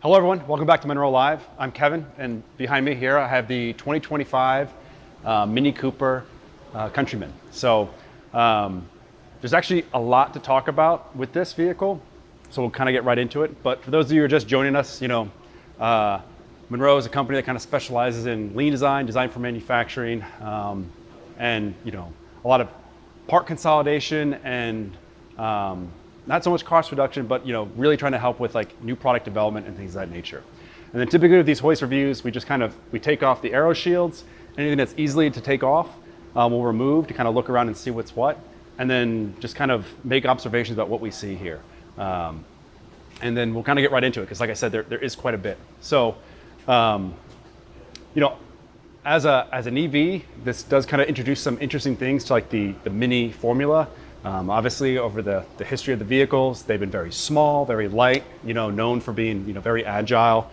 Hello everyone, welcome back to Munro Live. I'm Kevin, and behind me here I have the 2025 Mini Cooper Countryman. So there's actually a lot to talk about with this vehicle, so we'll kind of get right into it. But for those of you who are just joining us, Munro is a company that kind of specializes in lean design for manufacturing, and a lot of part consolidation and not so much cost reduction, but really trying to help with like new product development and things of that nature. And then typically with these Hoist reviews, we just we take off the aero shields. Anything that's easily to take off, we'll remove to kind of look around and see what's what, and then just kind of make observations about what we see here. And then we'll kind of get right into it, because like I said, there is quite a bit. So, as an EV, this does kind of introduce some interesting things to like the Mini formula. Obviously, over the history of the vehicles, they've been very small, very light, known for being, very agile.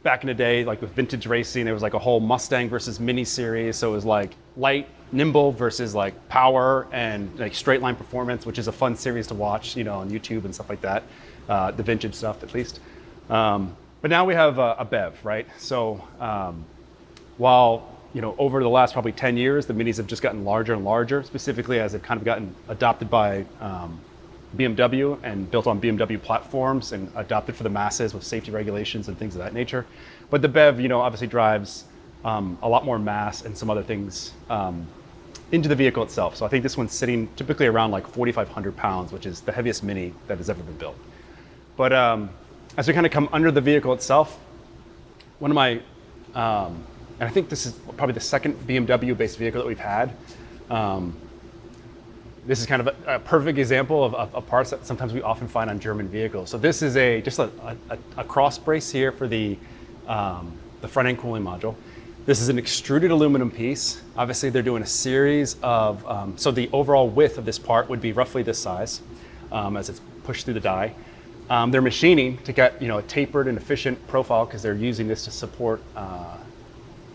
Back in the day, like with vintage racing, there was like a whole Mustang versus Mini series. So it was like light, nimble versus like power and like straight line performance, which is a fun series to watch, on YouTube and stuff like that. The vintage stuff, at least. But now we have a BEV, right? So while over the last probably 10 years, the Minis have just gotten larger and larger, specifically as they've kind of gotten adopted by BMW and built on BMW platforms and adopted for the masses with safety regulations and things of that nature. But the BEV, obviously drives a lot more mass and some other things into the vehicle itself. So I think this one's sitting typically around like 4,500 pounds, which is the heaviest Mini that has ever been built. But as we kind of come under the vehicle itself, one of my and I think this is probably the second BMW-based vehicle that we've had. This is kind of a perfect example of parts that sometimes we often find on German vehicles. So this is just a cross brace here for the front end cooling module. This is an extruded aluminum piece. Obviously, they're doing a series of, so the overall width of this part would be roughly this size as it's pushed through the die. They're machining to get a tapered and efficient profile, because they're using this to support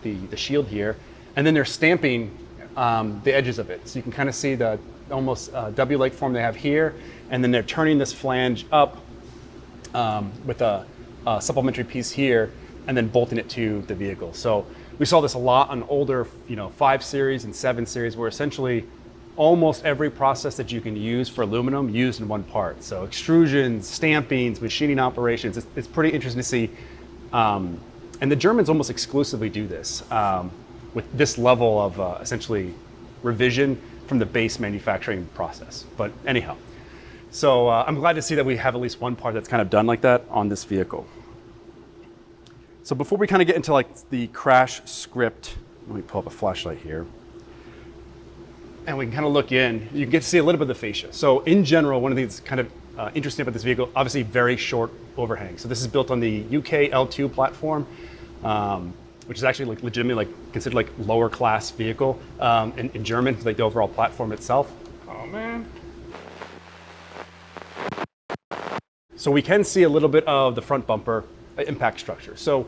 the shield here, and then they're stamping the edges of it. So you can kind of see the almost W-like form they have here, and then they're turning this flange up with a supplementary piece here, and then bolting it to the vehicle. So we saw this a lot on older 5 Series and 7 Series, where essentially almost every process that you can use for aluminum used in one part. So extrusions, stampings, machining operations, it's pretty interesting to see. And the Germans almost exclusively do this with this level of essentially revision from the base manufacturing process. But anyhow, so I'm glad to see that we have at least one part that's kind of done like that on this vehicle. So before we kind of get into like the crash script, let me pull up a flashlight here. And we can kind of look in, you can get to see a little bit of the fascia. So in general, one of the things kind of interesting about this vehicle, obviously very short overhang. So this is built on the UKL2 platform, which is actually like legitimately like considered like lower class vehicle in German, like the overall platform itself. Oh man. So we can see a little bit of the front bumper impact structure. So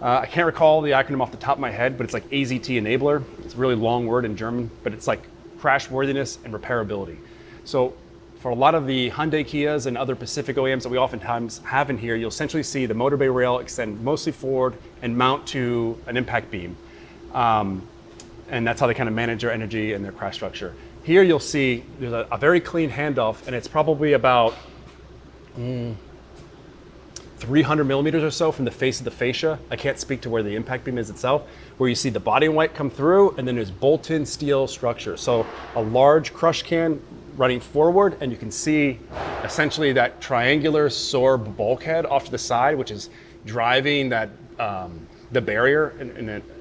I can't recall the acronym off the top of my head, but it's like AZT enabler. It's a really long word in German, but it's like crash worthiness and repairability. So for a lot of the Hyundai, Kias, and other Pacific OEMs that we oftentimes have in here, you'll essentially see the motor bay rail extend mostly forward and mount to an impact beam. And that's how they kind of manage their energy and their crash structure. Here you'll see there's a very clean handoff, and it's probably about 300 millimeters or so from the face of the fascia. I can't speak to where the impact beam is itself, where you see the body white come through, and then there's bolt-in steel structure. So a large crush can running forward, and you can see essentially that triangular Sorb bulkhead off to the side, which is driving that the barrier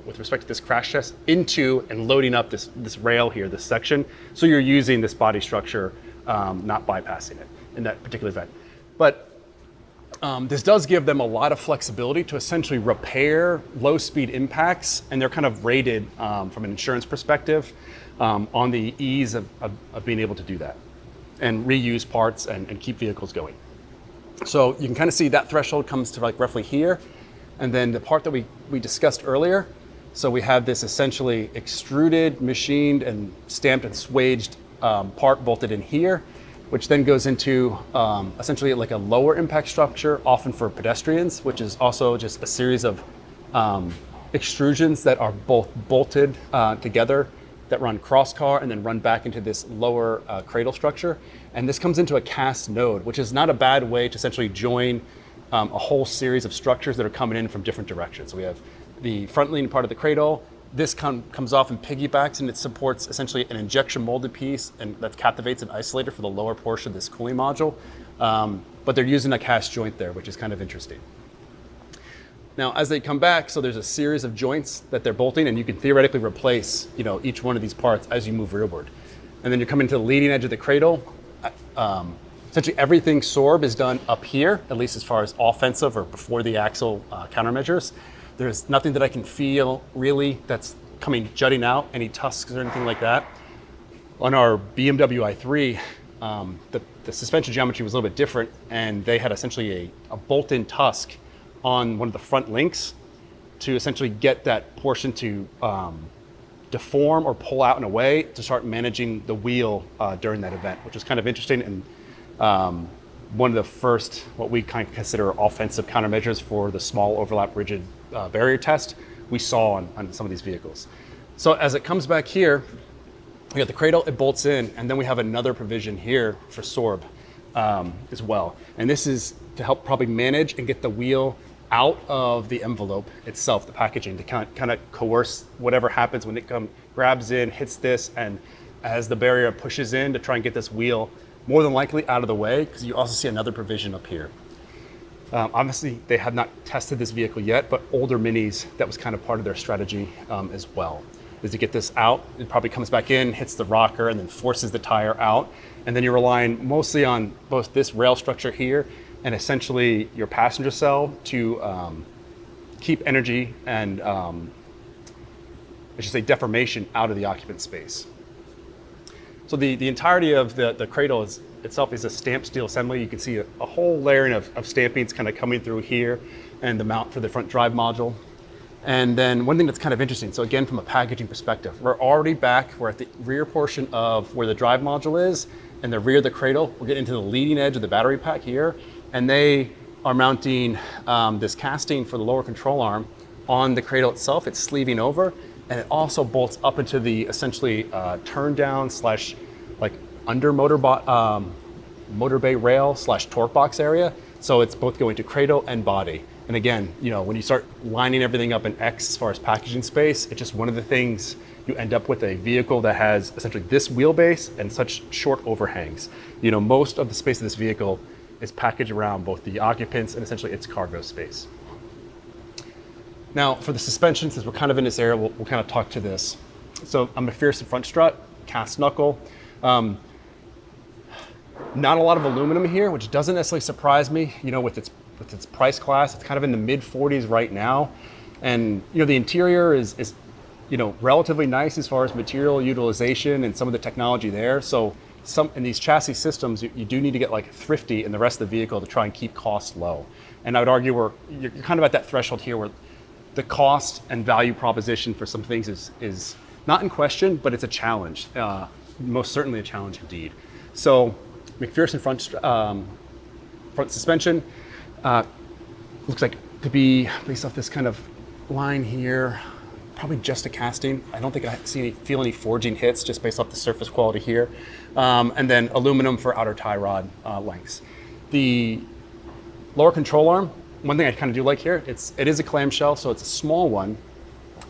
with respect to this crash test into and loading up this rail here, this section. So you're using this body structure, not bypassing it in that particular event. But this does give them a lot of flexibility to essentially repair low-speed impacts, and they're kind of rated from an insurance perspective on the ease of being able to do that and reuse parts and keep vehicles going. So you can kind of see that threshold comes to like roughly here, and then the part that we discussed earlier. So we have this essentially extruded, machined, and stamped and swaged part bolted in here. which then goes into essentially like a lower impact structure, often for pedestrians, which is also just a series of extrusions that are both bolted together that run cross car and then run back into this lower cradle structure. And this comes into a cast node, which is not a bad way to essentially join a whole series of structures that are coming in from different directions. So we have the front leaning part of the cradle. This comes off and piggybacks, and it supports essentially an injection molded piece, and that captivates an isolator for the lower portion of this cooling module. But they're using a cast joint there, which is kind of interesting. Now, as they come back, so there's a series of joints that they're bolting, and you can theoretically replace, each one of these parts as you move rearward. And then you're coming to the leading edge of the cradle. Essentially, everything Sorb is done up here, at least as far as offensive or before the axle countermeasures. There's nothing that I can feel really that's jutting out, any tusks or anything like that. On our BMW i3, the suspension geometry was a little bit different, and they had essentially a bolt-in tusk on one of the front links to essentially get that portion to deform or pull out in a way to start managing the wheel during that event, which was kind of interesting, and one of the first what we kind of consider offensive countermeasures for the small overlap rigid barrier test we saw on some of these vehicles. So as it comes back here, we got the cradle, it bolts in, and then we have another provision here for Sorb as well. And this is to help probably manage and get the wheel out of the envelope itself, the packaging, to kind of coerce whatever happens when it grabs in, hits this, and as the barrier pushes in to try and get this wheel more than likely out of the way, because you also see another provision up here. Obviously, they have not tested this vehicle yet, but older Minis, that was kind of part of their strategy as well, is to get this out. It probably comes back in, hits the rocker, and then forces the tire out. And then you're relying mostly on both this rail structure here and essentially your passenger cell to keep energy and, I should say, deformation out of the occupant space. So the entirety of the cradle itself is a stamped steel assembly. You can see a whole layering of stampings kind of coming through here, and the mount for the front drive module. And then one thing that's kind of interesting, so again, from a packaging perspective, we're already back, we're at the rear portion of where the drive module is, and the rear of the cradle. We're getting into the leading edge of the battery pack here, and they are mounting this casting for the lower control arm on the cradle itself. It's sleeving over, and it also bolts up into the essentially turn down slash like under motor bay rail slash torque box area. So it's both going to cradle and body. And again, when you start lining everything up in X as far as packaging space, it's just one of the things you end up with a vehicle that has essentially this wheelbase and such short overhangs. Most of the space of this vehicle is packaged around both the occupants and essentially its cargo space. Now, for the suspension, since we're kind of in this area, we'll kind of talk to this. So I'm a McPherson front strut, cast knuckle. Not a lot of aluminum here, which doesn't necessarily surprise me, with its price class. It's kind of in the mid 40s right now. And, the interior is relatively nice as far as material utilization and some of the technology there. So in these chassis systems, you do need to get like thrifty in the rest of the vehicle to try and keep costs low. And I would argue you're kind of at that threshold here where the cost and value proposition for some things is not in question, but it's a challenge, most certainly a challenge indeed. So McPherson front suspension looks like to be based off this kind of line here, probably just a casting. I don't think I feel any forging hits just based off the surface quality here. And then aluminum for outer tie rod lengths. The lower control arm, one thing I kind of do like here, it is a clamshell, so it's a small one,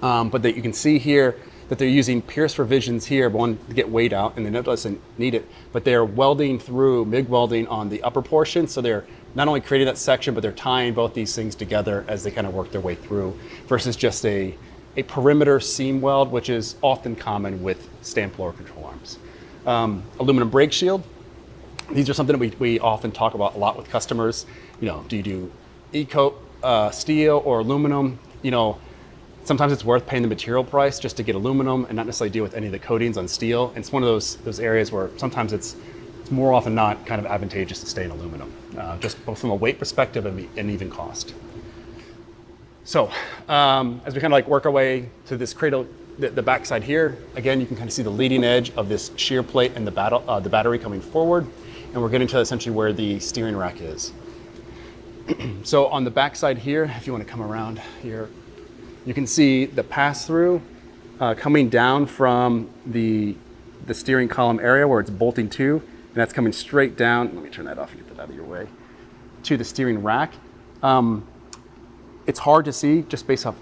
but that you can see here that they're using pierce revisions here, one to get weight out, and then it doesn't need it, but they're welding through, MIG welding on the upper portion, so they're not only creating that section, but they're tying both these things together as they kind of work their way through, versus just a perimeter seam weld, which is often common with stamped lower control arms. Aluminum brake shield. These are something that we often talk about a lot with customers. Do you do E-coat steel or aluminum? Sometimes it's worth paying the material price just to get aluminum and not necessarily deal with any of the coatings on steel. And it's one of those areas where sometimes it's more often not kind of advantageous to stay in aluminum, just both from a weight perspective and even cost. So as we kind of like work our way to this cradle, the backside here, again, you can kind of see the leading edge of this shear plate and the battery coming forward. and we're getting to essentially where the steering rack is. So on the back side here, if you want to come around here, you can see the pass-through coming down from the steering column area where it's bolting to, and that's coming straight down. Let me turn that off and get that out of your way, to the steering rack. It's hard to see just based off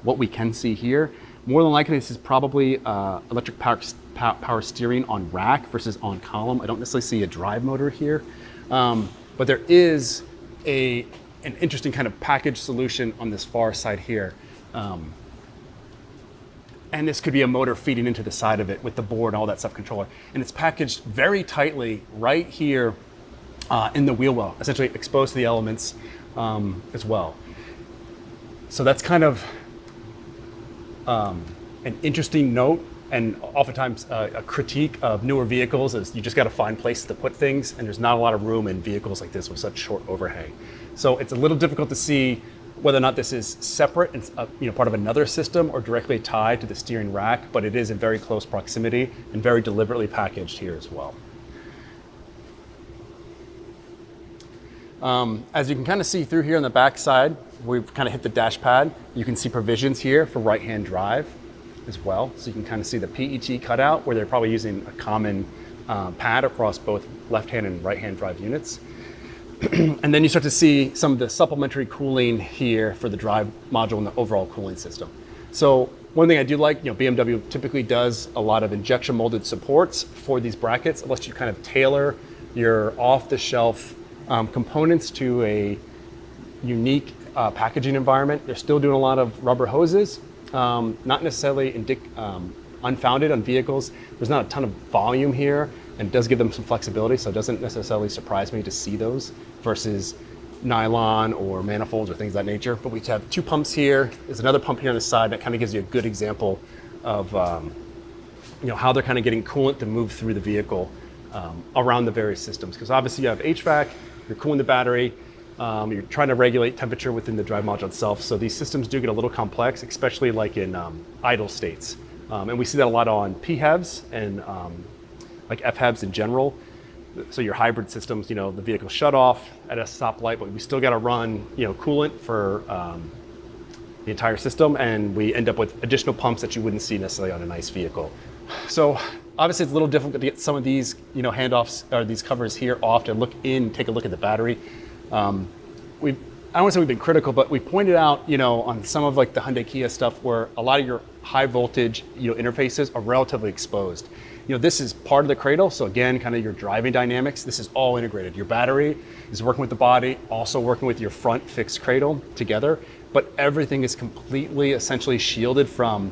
what we can see here. More than likely, this is probably electric power steering on rack versus on column. I don't necessarily see a drive motor here, but there is an interesting kind of package solution on this far side here. And this could be a motor feeding into the side of it with the board and all that stuff controller. And it's packaged very tightly right here in the wheel well, essentially exposed to the elements as well. So that's kind of an interesting note, and oftentimes a critique of newer vehicles is you just got to find places to put things, and there's not a lot of room in vehicles like this with such short overhang. So it's a little difficult to see whether or not this is separate and part of another system or directly tied to the steering rack, but it is in very close proximity and very deliberately packaged here as well. As you can kind of see through here on the back side, we've kind of hit the dash pad. You can see provisions here for right-hand drive as well. So you can kind of see the PET cutout where they're probably using a common pad across both left-hand and right-hand drive units. And then you start to see some of the supplementary cooling here for the drive module and the overall cooling system. So one thing I do like, BMW typically does a lot of injection molded supports for these brackets, unless you kind of tailor your off-the-shelf components to a unique packaging environment. They're still doing a lot of rubber hoses, not necessarily unfounded on vehicles. There's not a ton of volume here, and it does give them some flexibility, so it doesn't necessarily surprise me to see those versus nylon or manifolds or things of that nature. But we have two pumps here. There's another pump here on the side that kind of gives you a good example of how they're kind of getting coolant to move through the vehicle around the various systems. Because obviously you have HVAC, you're cooling the battery, you're trying to regulate temperature within the drive module itself. So these systems do get a little complex, especially like in idle states. And we see that a lot on PHEVs and like FHEVs in general. So your hybrid systems, the vehicle shut off at a stoplight, but we still got to run, coolant for the entire system, and we end up with additional pumps that you wouldn't see necessarily on a nice vehicle. So obviously it's a little difficult to get some of these, handoffs or these covers here off to take a look at the battery. I don't want to say we've been critical, but we pointed out, on some of like the Hyundai Kia stuff where a lot of your high voltage, interfaces are relatively exposed. This is part of the cradle. So again, kind of your driving dynamics, this is all integrated. Your battery is working with the body, also working with your front fixed cradle together, but everything is completely essentially shielded from,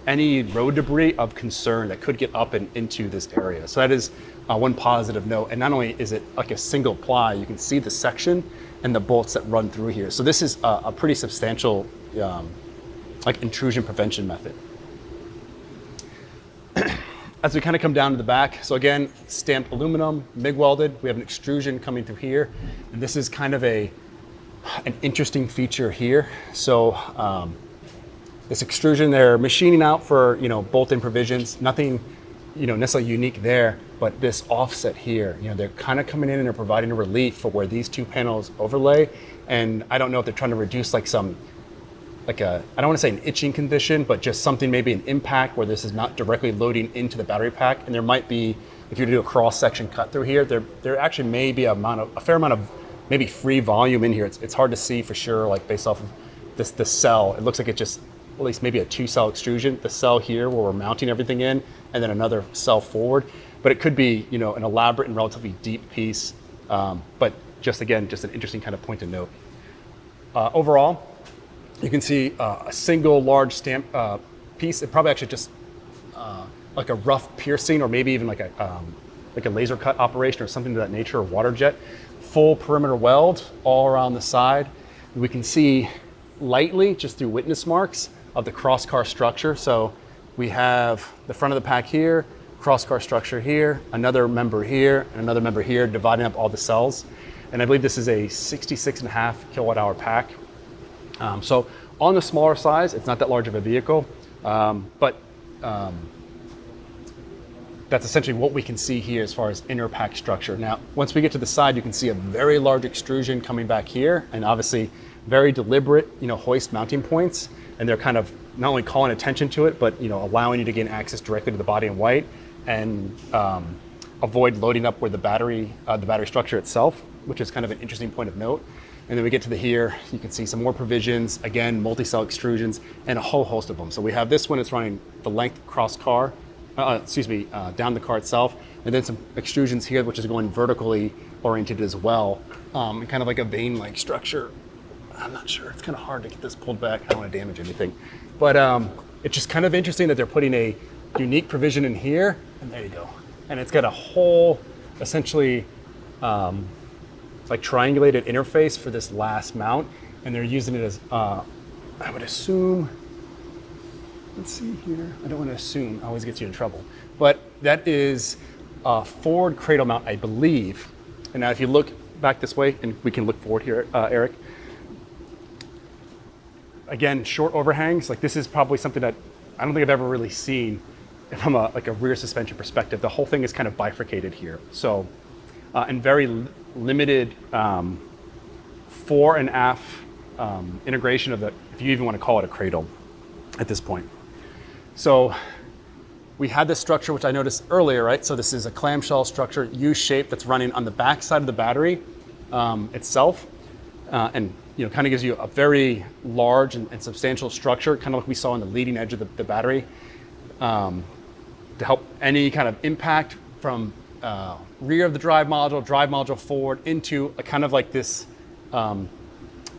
any road debris of concern that could get up and into this area. So that is one positive note. And not only is it like a single ply, you can see the section and the bolts that run through here. So this is a pretty substantial intrusion prevention method. As we kind of come down to the back, so again, stamped aluminum, MIG welded. We have an extrusion coming through here. And this is kind of an interesting feature here. So this extrusion, they're machining out for, bolt-in provisions, nothing, necessarily unique there, but this offset here, they're kind of coming in and they're providing a relief for where these two panels overlay. And I don't know if they're trying to reduce I don't want to say an itching condition, but just something, maybe an impact where this is not directly loading into the battery pack. And there might be, if you do a cross section cut through here, there actually may be a fair amount of maybe free volume in here. It's hard to see for sure, like based off of the cell. It looks like it just, at least maybe a 2-cell extrusion. The cell here where we're mounting everything in, and then another cell forward. But it could be, an elaborate and relatively deep piece. But just an interesting kind of point to note. Overall, you can see a single large stamp piece. It probably actually just like a rough piercing, or maybe even like a laser cut operation or something of that nature, or water jet. Full perimeter weld all around the side. We can see lightly, just through witness marks, of the cross-car structure. So we have the front of the pack here, cross-car structure here, another member here, and another member here, dividing up all the cells. And I believe this is a 66.5 kilowatt hour pack. So on the smaller size, it's not that large of a vehicle, but that's essentially what we can see here as far as inner pack structure. Now, once we get to the side, you can see a very large extrusion coming back here, and obviously very deliberate, hoist mounting points. And they're kind of not only calling attention to it, but allowing you to gain access directly to the body in white and avoid loading up where the battery structure itself, which is kind of an interesting point of note. And then we get to here, you can see some more provisions, again, multi-cell extrusions, and a whole host of them. So we have this one, it's running the length across car, down the car itself, and then some extrusions here, which is going vertically oriented as well, and kind of like a vein-like structure. I'm not sure, it's kind of hard to get this pulled back. I don't want to damage anything. But it's just kind of interesting that they're putting a unique provision in here, and there you go. And it's got a whole, essentially, like triangulated interface for this last mount, and they're using it as, I would assume, let's see here, I don't want to assume, always gets you in trouble, but that is a forward cradle mount, I believe. And now if you look back this way, and we can look forward here, Eric, again, short overhangs, like this is probably something that I don't think I've ever really seen from a rear suspension perspective. The whole thing is kind of bifurcated here. So, and very limited fore and aft integration of the, if you even want to call it a cradle at this point. So we had this structure, which I noticed earlier, right? So this is a clamshell structure, U-shaped, that's running on the back side of the battery itself. And kind of gives you a very large and substantial structure, kind of like we saw on the leading edge of the battery, to help any kind of impact from rear of the drive module forward into a kind of like this,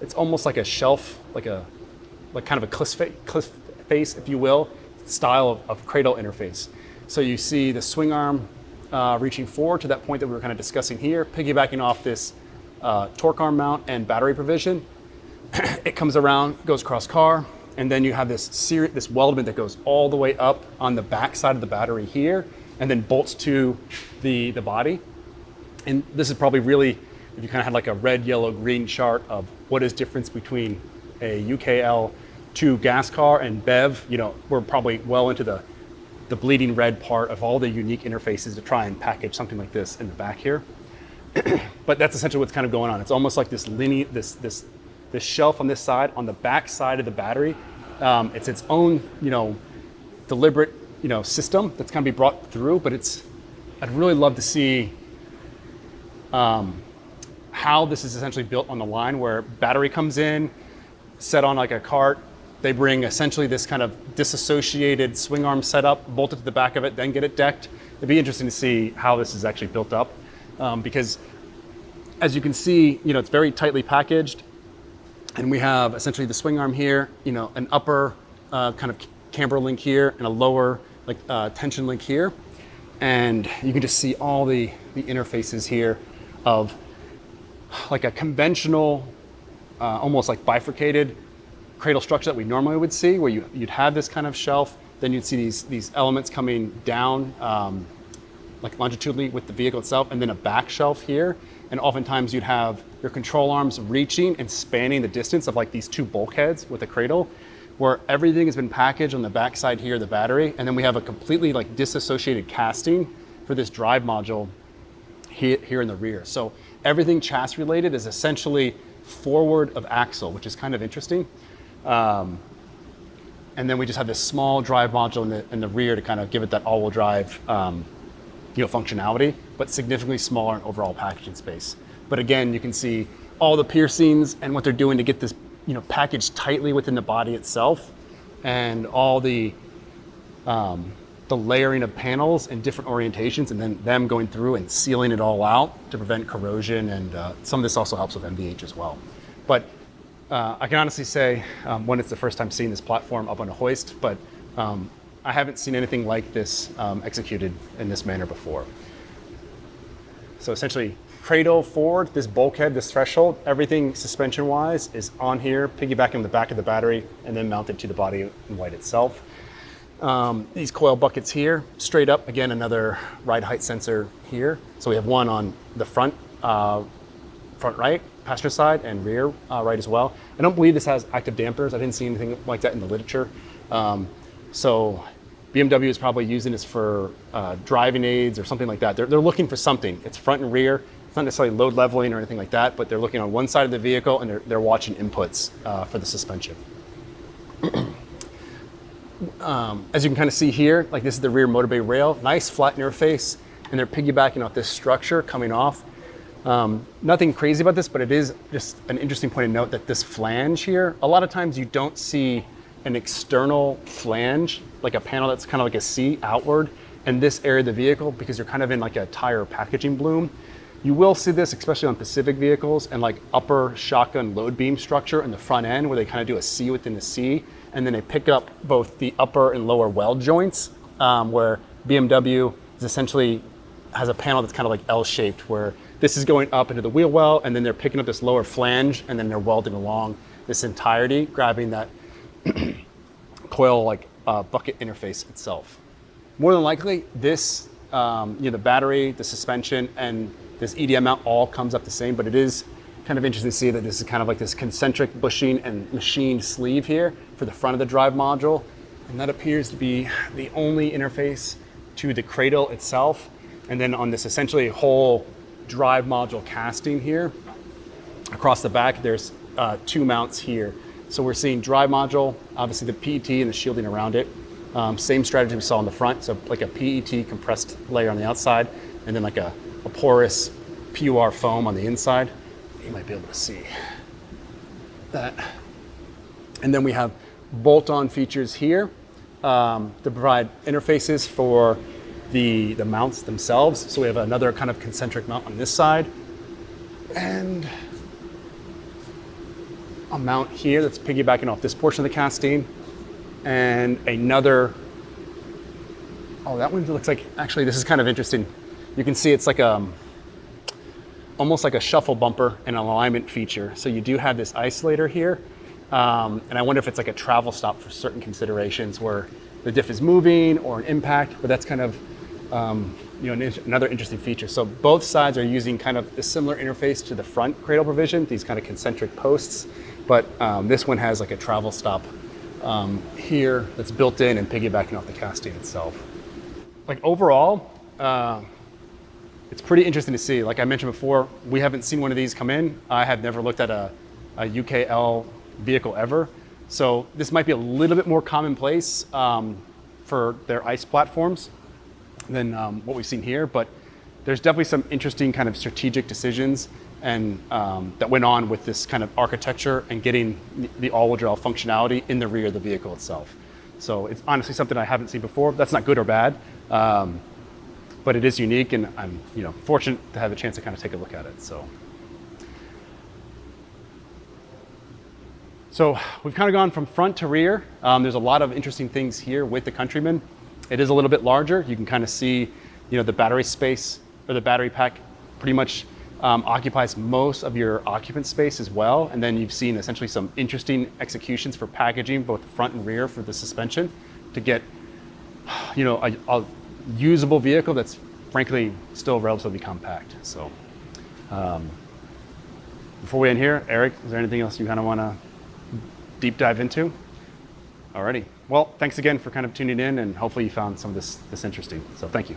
it's almost like a shelf, like kind of a cliff face, if you will, style of cradle interface. So you see the swing arm reaching forward to that point that we were kind of discussing here, piggybacking off this torque arm mount and battery provision. It comes around, goes across car, and then you have this weldment that goes all the way up on the back side of the battery here, and then bolts to the body. And this is probably really, if you kind of had like a red, yellow, green chart of what is difference between a UKL to gas car and BEV, we're probably well into the bleeding red part of all the unique interfaces to try and package something like this in the back here. But that's essentially what's kind of going on. It's almost like this linear, this shelf on this side, on the back side of the battery. It's its own, deliberate, system that's going to be brought through. But I'd really love to see how this is essentially built on the line, where battery comes in, set on like a cart. They bring essentially this kind of disassociated swing arm setup, bolted to the back of it, then get it decked. It'd be interesting to see how this is actually built up. Because as you can see, it's very tightly packaged, and we have essentially the swing arm here, an upper kind of camber link here and a lower tension link here. And you can just see all the interfaces here of like a conventional, almost like bifurcated cradle structure that we normally would see, where you'd have this kind of shelf, then you'd see these elements coming down, like longitudinally with the vehicle itself, and then a back shelf here. And oftentimes you'd have your control arms reaching and spanning the distance of like these two bulkheads with a cradle, where everything has been packaged on the back side here of the battery. And then we have a completely like disassociated casting for this drive module here in the rear. So everything chassis related is essentially forward of axle, which is kind of interesting. And then we just have this small drive module in the rear to kind of give it that all-wheel drive functionality, but significantly smaller in overall packaging space. But again, you can see all the piercings and what they're doing to get this packaged tightly within the body itself, and all the layering of panels in different orientations, and then them going through and sealing it all out to prevent corrosion. And some of this also helps with MVH as well. But I can honestly say, when it's the first time seeing this platform up on a hoist, but I haven't seen anything like this executed in this manner before. So essentially, cradle forward, this bulkhead, this threshold, everything suspension-wise is on here, piggybacking on the back of the battery, and then mounted to the body in white itself. These coil buckets here, straight up, again, another ride height sensor here. So we have one on the front right, passenger side, and rear right as well. I don't believe this has active dampers. I didn't see anything like that in the literature. So BMW is probably using this for driving aids or something like that. They're looking for something. It's front and rear. It's not necessarily load leveling or anything like that, but they're looking on one side of the vehicle and they're watching inputs for the suspension. As you can kind of see here, like this is the rear motor bay rail, nice flat interface, and they're piggybacking off this structure coming off. Nothing crazy about this, but it is just an interesting point to note that this flange here, a lot of times you don't see an external flange, like a panel that's kind of like a C outward in this area of the vehicle because you're kind of in like a tire packaging bloom. You will see this, especially on Pacific vehicles, and like upper shotgun load beam structure in the front end where they kind of do a C within the C, and then they pick up both the upper and lower weld joints, where BMW is essentially has a panel that's kind of like L-shaped, where this is going up into the wheel well, and then they're picking up this lower flange, and then they're welding along this entirety, grabbing that coil like bucket interface itself. More than likely, this, the battery, the suspension, and this EDM mount all comes up the same, but it is kind of interesting to see that this is kind of like this concentric bushing and machined sleeve here for the front of the drive module. And that appears to be the only interface to the cradle itself. And then on this essentially whole drive module casting here, across the back, there's 2 mounts here. So we're seeing drive module, obviously the PET and the shielding around it. Same strategy we saw on the front, so like a PET compressed layer on the outside, and then like a porous PUR foam on the inside. You might be able to see that. And then we have bolt-on features here to provide interfaces for the mounts themselves. So we have another kind of concentric mount on this side, and a mount here that's piggybacking off this portion of the casting, and another, oh, that one looks like, actually this is kind of interesting. You can see it's like almost like a shuffle bumper and an alignment feature. So you do have this isolator here, and I wonder if it's like a travel stop for certain considerations where the diff is moving or an impact, but that's kind of another interesting feature. So both sides are using kind of a similar interface to the front cradle provision, these kind of concentric posts, but this one has like a travel stop here that's built in and piggybacking off the casting itself. Like overall, it's pretty interesting to see. Like I mentioned before, we haven't seen one of these come in. I have never looked at a UKL vehicle ever. So this might be a little bit more commonplace for their ICE platforms than what we've seen here, but there's definitely some interesting kind of strategic decisions and that went on with this kind of architecture and getting the all-wheel drive functionality in the rear of the vehicle itself. So it's honestly something I haven't seen before. That's not good or bad, but it is unique, and I'm fortunate to have a chance to kind of take a look at it. So we've kind of gone from front to rear. There's a lot of interesting things here with the Countryman. It is a little bit larger. You can kind of see, the battery space or the battery pack pretty much occupies most of your occupant space as well. And then you've seen essentially some interesting executions for packaging, both front and rear for the suspension, to get, a usable vehicle that's frankly still relatively compact. So before we end here, Eric, is there anything else you kind of want to deep dive into? Alrighty. Well, thanks again for kind of tuning in, and hopefully you found some of this interesting. So thank you.